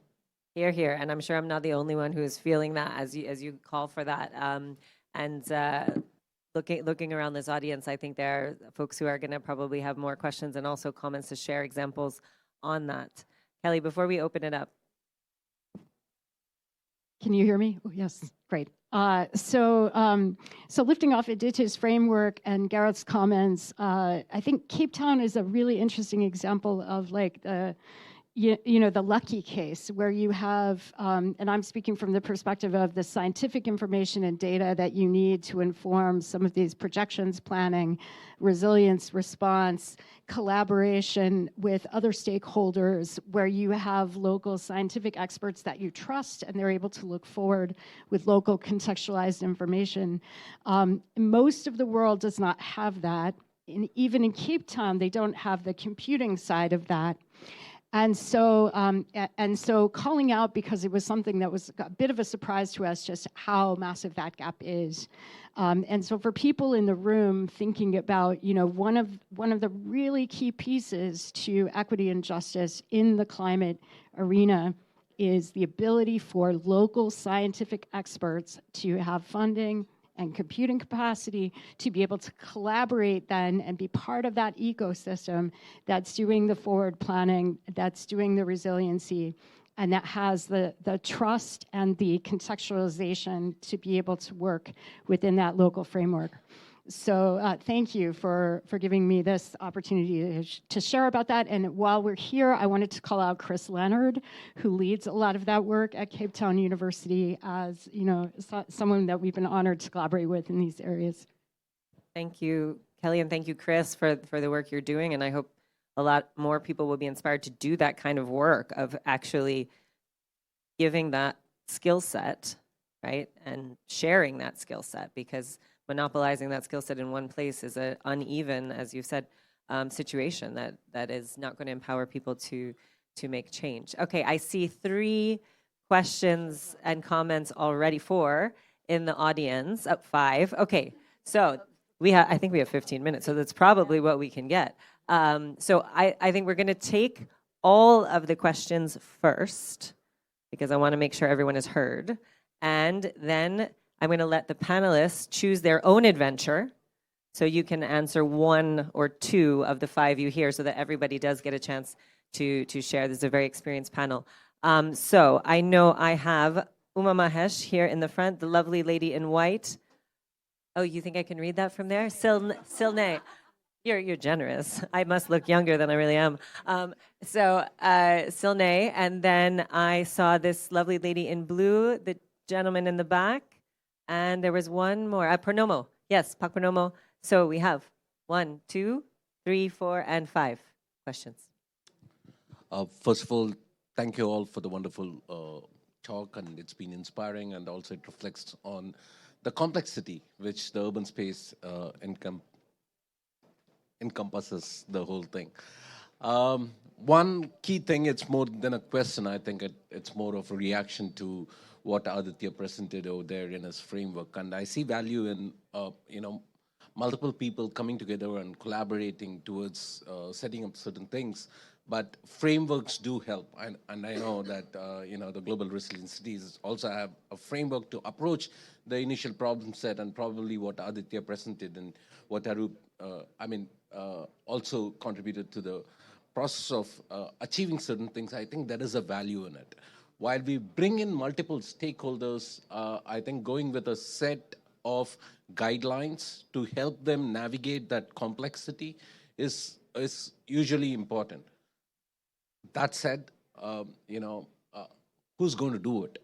Hear, hear. And I'm sure I'm not the only one who is feeling that as you call for that. Looking around this audience, I think there are folks who are going to probably have more questions and also comments to share examples on that. Kelly, before we open it up. Can you hear me? Oh, yes, great. So lifting off Aditya's framework and Gareth's comments, I think Cape Town is a really interesting example of like the, you know, the lucky case where you have, and I'm speaking from the perspective of the scientific information and data that you need to inform some of these projections, planning, resilience response, collaboration with other stakeholders, where you have local scientific experts that you trust and they're able to look forward with local contextualized information. Most of the world does not have that. Even in Cape Town, they don't have the computing side of that. And so calling out, because it was something that was a bit of a surprise to us, just how massive that gap is. And so for people in the room thinking about, you know, one of the really key pieces to equity and justice in the climate arena is the ability for local scientific experts to have funding and computing capacity to be able to collaborate then and be part of that ecosystem that's doing the forward planning, that's doing the resiliency, and that has the trust and the contextualization to be able to work within that local framework. So thank you for giving me this opportunity to share about that. And while we're here, I wanted to call out Chris Leonard, who leads a lot of that work at Cape Town University, as you know, someone that we've been honored to collaborate with in these areas. Thank you, Kelly, and thank you, Chris, for the work you're doing. And I hope a lot more people will be inspired to do that kind of work of actually giving that skill set, right, and sharing that skill set, because monopolizing that skill set in one place is an uneven, as you said, situation that is not going to empower people to make change. Okay, I see 3 questions and comments already, 4 in the audience, up 5. Okay, so I think we have 15 minutes, so that's probably what we can get. So I think we're going to take all of the questions first, because I want to make sure everyone is heard, and then I'm going to let the panelists choose their own adventure, so you can answer 1 or 2 of the 5 you hear, so that everybody does get a chance to share. This is a very experienced panel. So I know I have Uma Mahesh here in the front, the lovely lady in white. Oh, you think I can read that from there? Silne. You're generous. I must look younger than I really am. Silne, and then I saw this lovely lady in blue, the gentleman in the back. And there was one more. Pronomo. Yes, Pak Pronomo. So we have 1, 2, 3, 4, and 5 questions. First of all, thank you all for the wonderful talk, and it's been inspiring, and also it reflects on the complexity which the urban space encompasses the whole thing. One key thing, it's more than a question. I think it's more of a reaction to what Aditya presented over there in his framework. And I see value in, multiple people coming together and collaborating towards setting up certain things. But frameworks do help. And I know that, the Global Resilient Cities also have a framework to approach the initial problem set, and probably what Aditya presented and what Arup, also contributed to the process of achieving certain things. I think there is a value in it. While we bring in multiple stakeholders, I think going with a set of guidelines to help them navigate that complexity is usually important. That said, who's going to do it?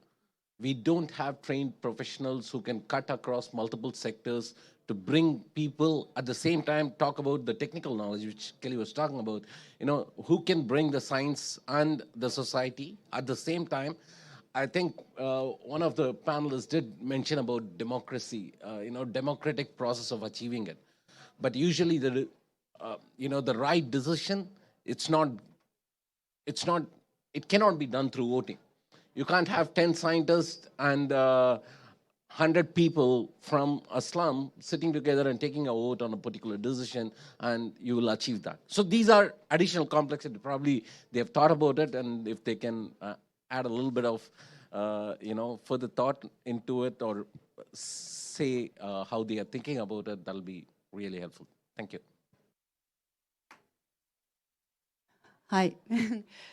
We don't have trained professionals who can cut across multiple sectors to bring people at the same time, talk about the technical knowledge, which Kelly was talking about, who can bring the science and the society at the same time. I think one of the panelists did mention about democracy, democratic process of achieving it. But usually the right decision, it cannot be done through voting. You can't have 10 scientists and 100 people from a slum sitting together and taking a vote on a particular decision, and you will achieve that. So these are additional complexity. Probably they have thought about it, and if they can add a little bit of, further thought into it, or say how they are thinking about it, that'll be really helpful. Thank you. Hi.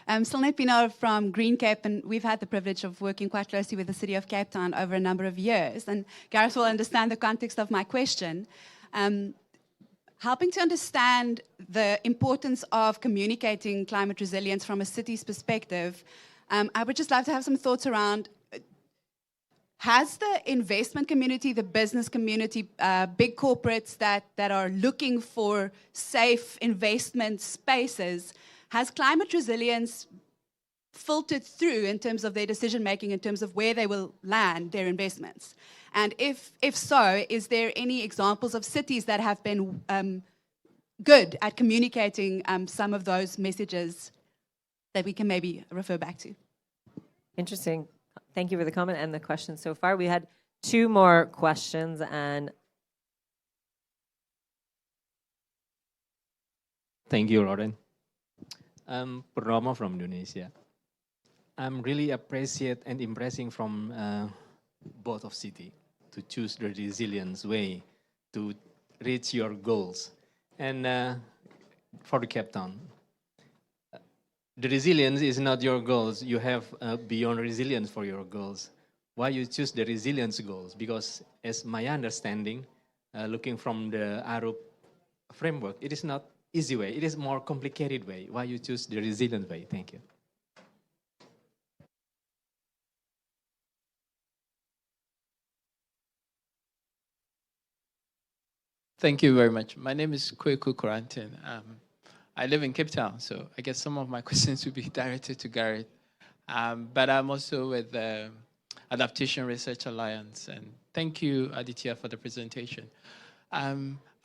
I'm Silnet Pino from Green Cape, and we've had the privilege of working quite closely with the City of Cape Town over a number of years. And Gareth will understand the context of my question. Helping to understand the importance of communicating climate resilience from a city's perspective, I would just love to have some thoughts around, has the investment community, the business community, big corporates that are looking for safe investment spaces, has climate resilience filtered through in terms of their decision making, in terms of where they will land their investments? And if so, is there any examples of cities that have been good at communicating some of those messages that we can maybe refer back to? Interesting. Thank you for the comment and the question so far. We had 2 more questions, and thank you, Lauren. I'm Purnomo from Indonesia. I'm really appreciate and impressing from both of city to choose the resilience way to reach your goals. And for the Cape Town, the resilience is not your goals. You have beyond resilience for your goals. Why you choose the resilience goals? Because as my understanding, looking from the ARUP framework, it is not easy way. It is more complicated way. Why you choose the resilient way? Thank you. Thank you very much. My name is Kweku Korantin. I live in Cape Town, so I guess some of my questions will be directed to Gareth. But I'm also with the Adaptation Research Alliance. And thank you, Aditya, for the presentation.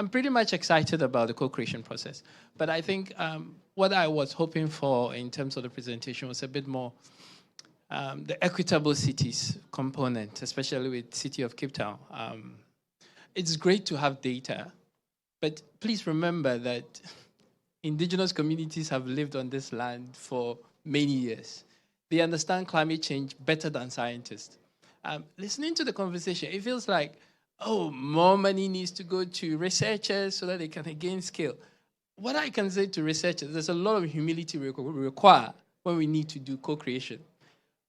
I'm pretty much excited about the co-creation process. But I think what I was hoping for in terms of the presentation was a bit more the Equitable Cities component, especially with City of Cape Town. It's great to have data, but please remember that indigenous communities have lived on this land for many years. They understand climate change better than scientists. Listening to the conversation, it feels like, oh, more money needs to go to researchers so that they can gain scale. What I can say to researchers, there's a lot of humility required when we need to do co-creation.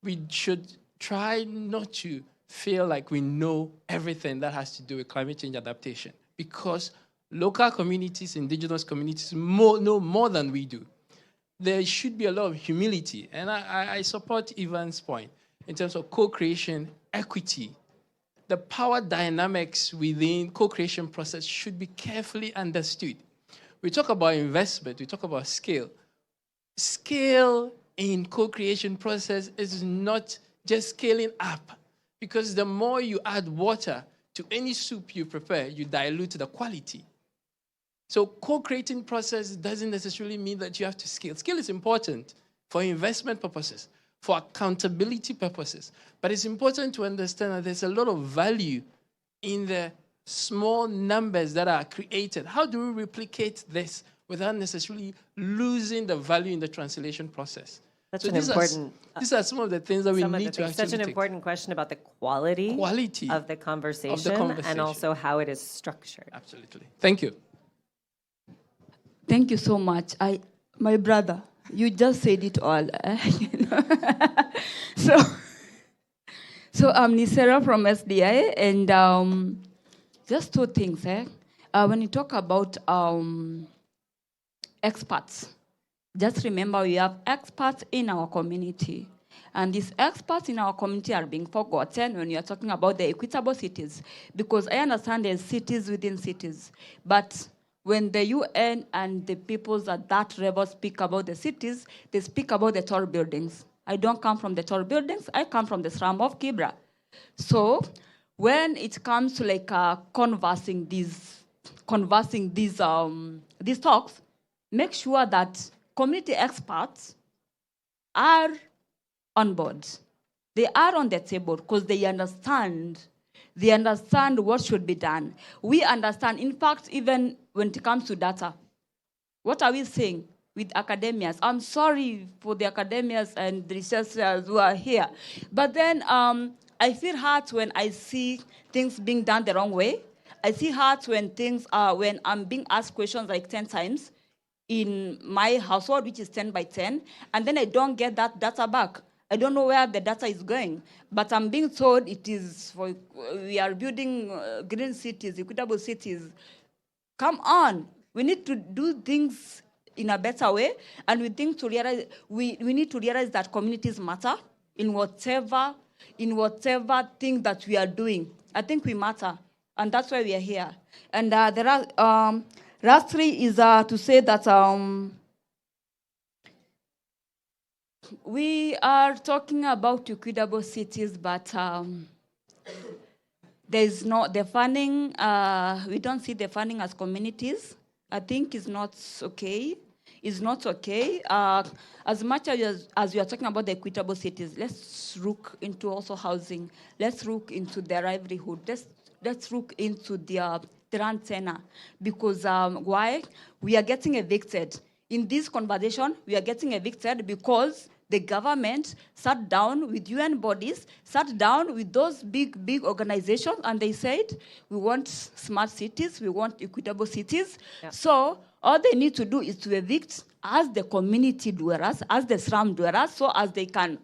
We should try not to feel like we know everything that has to do with climate change adaptation, because local communities, indigenous communities know more than we do. There should be a lot of humility, and I support Ivan's point in terms of co-creation, equity. The power dynamics within co-creation process should be carefully understood. We talk about investment, we talk about scale. Scale in co-creation process is not just scaling up, because the more you add water to any soup you prepare, you dilute the quality. So co-creating process doesn't necessarily mean that you have to scale. Scale is important for investment purposes, for accountability purposes. But it's important to understand that there's a lot of value in the small numbers that are created. How do we replicate this without necessarily losing the value in the translation process? That's So an these important. these are some of the things that we some of need the to things. actually Such an take. important question about the quality of the conversation and also how it is structured. Absolutely. Thank you. Thank you so much. My brother, you just said it all. You know? So I'm Nisera from SDI, and just 2 things. When you talk about experts, just remember we have experts in our community. And these experts in our community are being forgotten when you're talking about the equitable cities. Because I understand there's cities within cities. But when the UN and the peoples at that level speak about the cities, they speak about the tall buildings. I don't come from the tall buildings, I come from the slum of Kibra. So when it comes to like conversing these talks, make sure that community experts are on board. They are on the table because they understand what should be done. We understand, in fact, even when it comes to data, what are we saying with academias? I'm sorry for the academias and the researchers who are here. But then I feel hurt when I see things being done the wrong way. I see hurt when when I'm being asked questions like 10 times. in my household, which is 10 by 10, and then I don't get that data back. I don't know where the data is going, but I'm being told it is for, we are building green cities, equitable cities. Come on, we need to do things in a better way, and we need to realize that communities matter in whatever thing that we are doing. I think we matter, and that's why we are here. And lastly is to say that we are talking about equitable cities, but there's not the funding. We don't see the funding as communities. I think it's not okay. It's not okay. As much as we are talking about the equitable cities, let's look into also housing. Let's look into their livelihood. Let's look into their rent tenure. Because why? We are getting evicted. In this conversation, we are getting evicted because the government sat down with UN bodies, sat down with those big organizations, and they said, we want smart cities, we want equitable cities. Yeah. So all they need to do is to evict as the community dwellers, as the slum dwellers, so as they can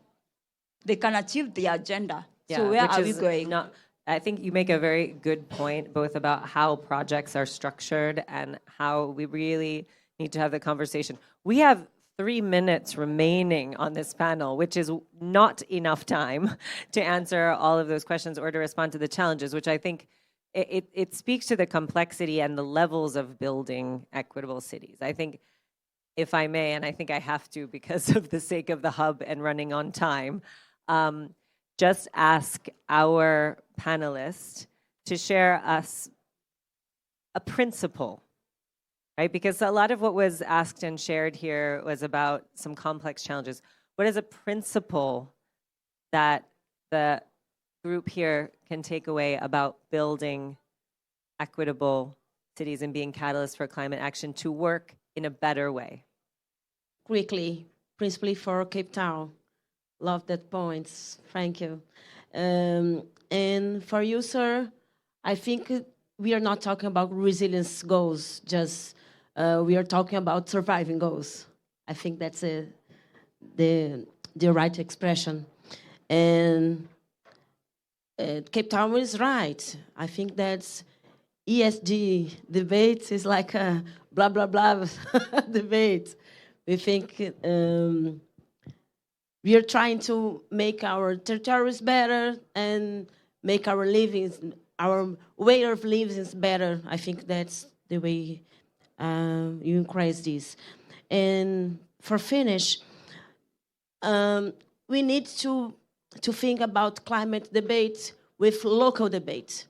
achieve the agenda. Yeah, so where are we going? I think you make a very good point, both about how projects are structured and how we really need to have the conversation. We have 3 minutes remaining on this panel, which is not enough time to answer all of those questions or to respond to the challenges, which I think it speaks to the complexity and the levels of building equitable cities. I think, if I may, and I think I have to because of the sake of the hub and running on time, just ask our panelists to share us a principle. Right? Because a lot of what was asked and shared here was about some complex challenges. What is a principle that the group here can take away about building equitable cities and being catalysts for climate action to work in a better way? Quickly, principally for Cape Town. Love that point. Thank you. And for you, sir, I think we are not talking about resilience goals, just we are talking about surviving goals. I think that's the right expression. And Cape Town is right. I think that's ESG debate is like a blah, blah, blah debate. We think we are trying to make our territories better and make our livings, our way of living better. I think that's the way you increase this. And for finish, we need to think about climate debate with local debate.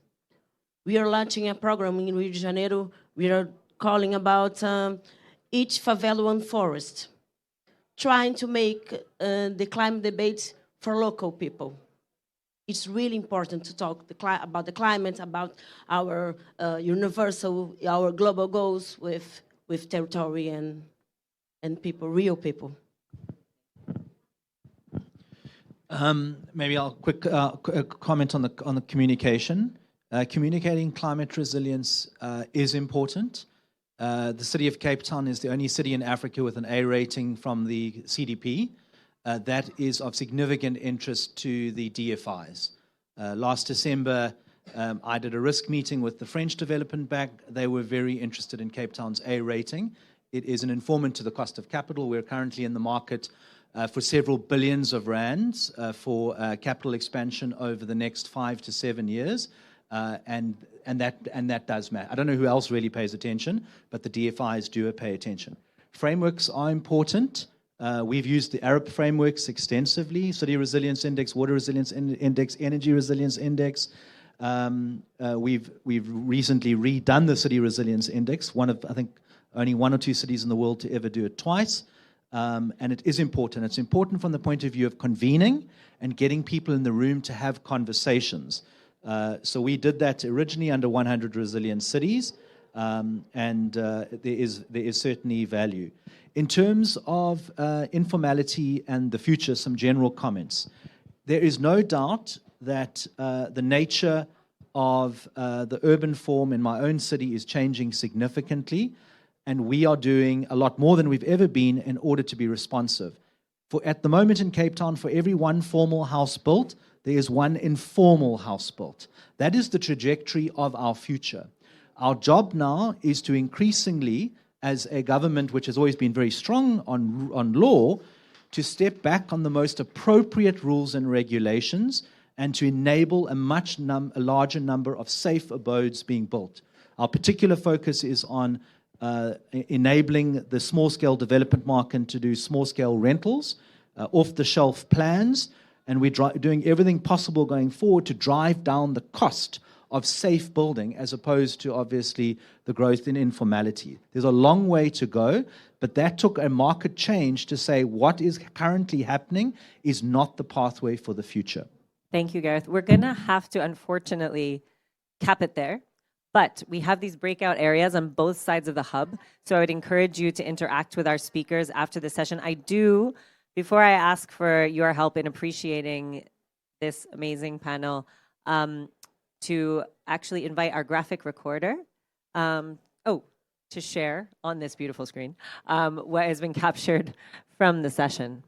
We are launching a program in Rio de Janeiro. We are calling about each favela one forest, trying to make the climate debate for local people. It's really important to talk about the climate, about our universal, our global goals with territory and people, real people. Maybe I'll quick comment on the communication. Communicating climate resilience is important. The city of Cape Town is the only city in Africa with an A rating from the CDP. That is of significant interest to the DFIs. Last December, I did a risk meeting with the French Development Bank. They were very interested in Cape Town's A rating. It is an informant to the cost of capital. We're currently in the market for several billions of rands for capital expansion over the next 5 to 7 years. And that does matter. I don't know who else really pays attention, but the DFIs do pay attention. Frameworks are important. We've used the Arab frameworks extensively: City Resilience Index, Water Resilience Index, Energy Resilience Index. We've recently redone the City Resilience Index. One of, I think, only 1 or 2 cities in the world to ever do it twice. And it is important. It's important from the point of view of convening and getting people in the room to have conversations. So we did that originally under 100 Resilient Cities, and there is certainly value. In terms of informality and the future, some general comments. There is no doubt that the nature of the urban form in my own city is changing significantly, and we are doing a lot more than we've ever been in order to be responsive. For at the moment in Cape Town, for every one formal house built, there is one informal house built. That is the trajectory of our future. Our job now is to increasingly, as a government which has always been very strong on law, to step back on the most appropriate rules and regulations and to enable a larger number of safe abodes being built. Our particular focus is on enabling the small-scale development market to do small-scale rentals, off-the-shelf plans, and we're doing everything possible going forward to drive down the cost of safe building as opposed to, obviously, the growth in informality. There's a long way to go, but that took a market change to say what is currently happening is not the pathway for the future. Thank you, Gareth. We're going to have to, unfortunately, cap it there. But we have these breakout areas on both sides of the hub, so I would encourage you to interact with our speakers after the session. I do, before I ask for your help in appreciating this amazing panel, to actually invite our graphic recorder to share on this beautiful screen what has been captured from the session.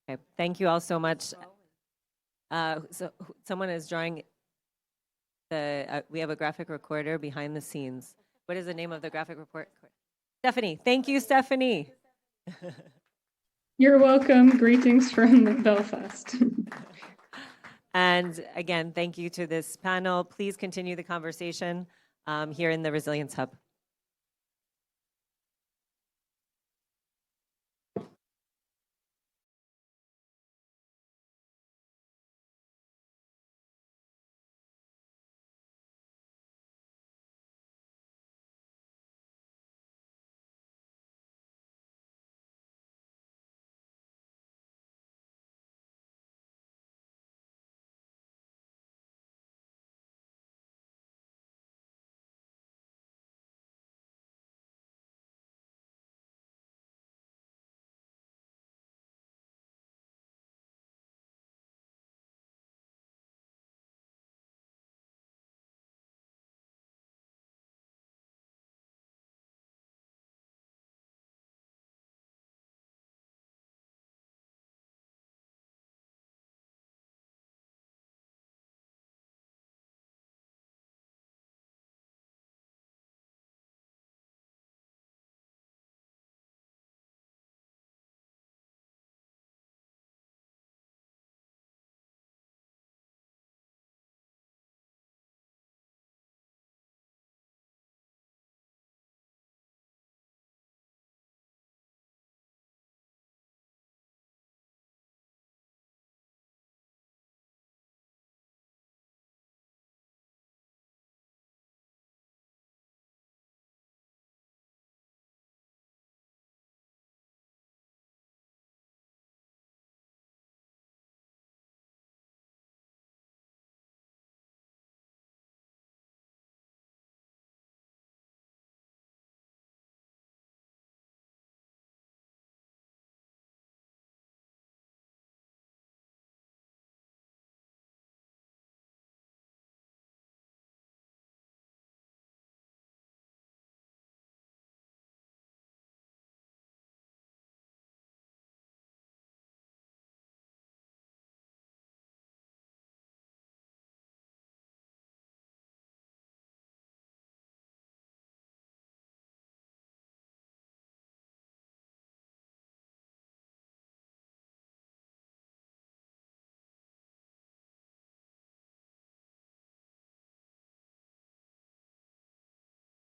Okay, thank you all so much. So someone is drawing we have a graphic recorder behind the scenes. What is the name of the graphic report? Stephanie. Thank you, Stephanie. You're welcome. Greetings from Belfast. And again, thank you to this panel. Please continue the conversation here in the Resilience Hub.